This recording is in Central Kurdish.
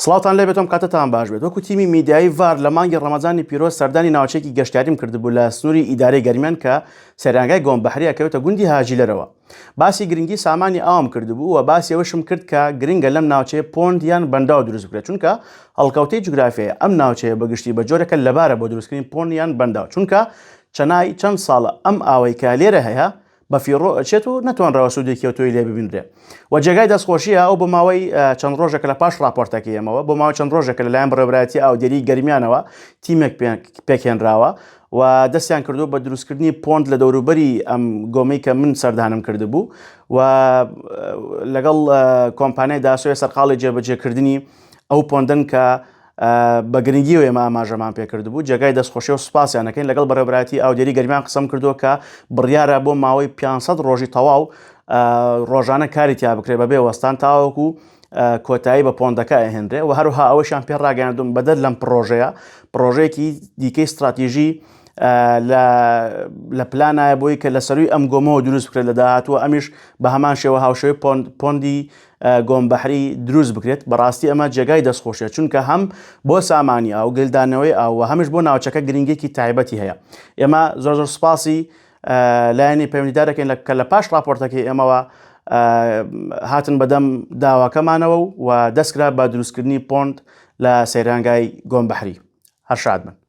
سڵاوتان لێ بێتم کاتتان باش بێت وەکو تیمی میدیایی ڤار لە مانگی ڕەمەزانی پیرۆز سەردانی ناوچەیەکی گەشتیاریم کردبوو لە سنووری ئیدارەی گەرمیان کە سەرانگای گۆمبەحری ئەکەوێتە گوندی هاجیلەرەوە. باسی گرنگی سامانی ئاوم کردبوو و باسی ئەوەشم کرد کە گرنگە لەم ناوچەیە پۆند یان بەنداو دروست بکرێت چونکە هەڵکەوتەی جوگرافیایە ئەم ناوچەیە بەگشتی بە جۆرەکە لەبارە بۆ دروستکردنی پۆند یان بەنداو چونکە چەنای چەند ساڵە ئەم ئاوەی کە لێرە هەیە بە فیڕۆ ئەچێت و نەتوانراوە سوودێکی ئۆتۆی لێ ببینرێ و جێگای دەستخۆشیە ئەو بۆ ماوەی چەند ڕۆژێکە لە پاش راپۆرتەکەی ئێمەوە بۆ ماوەی چەند ڕۆژێکە لەلایەن بەڕێوەبەرایەتی ئاودێری گەرمیانەوە تیمێک پێکهێنراوە و دەستیان کردو بە دروستکردنی پۆند لە دەوروبەری ئەم گۆمەی کە من سەردانم کردبوو و لەگەڵ کۆمپانیای داسۆی سەرقاڵی جێبەجێکردنی ئەو پۆندن کە بە گرنگیەوە ئێمە ئاماژەمان پێکردبوو جێگای دەستخۆشی و سوپاسیانەکەین لەگەڵ بەڕێوەبەرایەتی ئاودێری گەرمیان قسەم کردووە کە بڕیارە بۆ ماوەی 500 ڕۆژی تەواو ڕۆژانە کاری تیا بکرێت بەبێ وەستان تاوەکو کۆتایی بە پۆندەکە ئەهێنرێ و هەروها ئەوەشیان پێڕاگەیاندوم بەدەر لەم پڕۆژەیەکی دیکەی استراتیژی لە پلانایە بۆی کە لە سەروی ئەم گۆمەوە دروست بکرێت لە داهاتووە ئەمیش بە هەمان شێوە هاوشێوەی پۆندی گۆمبەحری دروست بکرێت بەڕاستی ئەمە جێگای دەستخۆشیە چونکە هەم بۆ سامانی ئاو گلدانەوەی ئاو و هەمیش بۆ ناوچەکە گرنگێکی تایبەتی هەیە. ئێمە زۆر سوپاسی لایەنی پەیوەندیدارەکەین کە لە پاش راپۆرتەکەی ئێمەوە هاتن بەدەم داواکەمانەوە و دەستکرا بە دروستکردنی پۆند لە سەیرانگای گۆمبەحری. هەر شاد بن.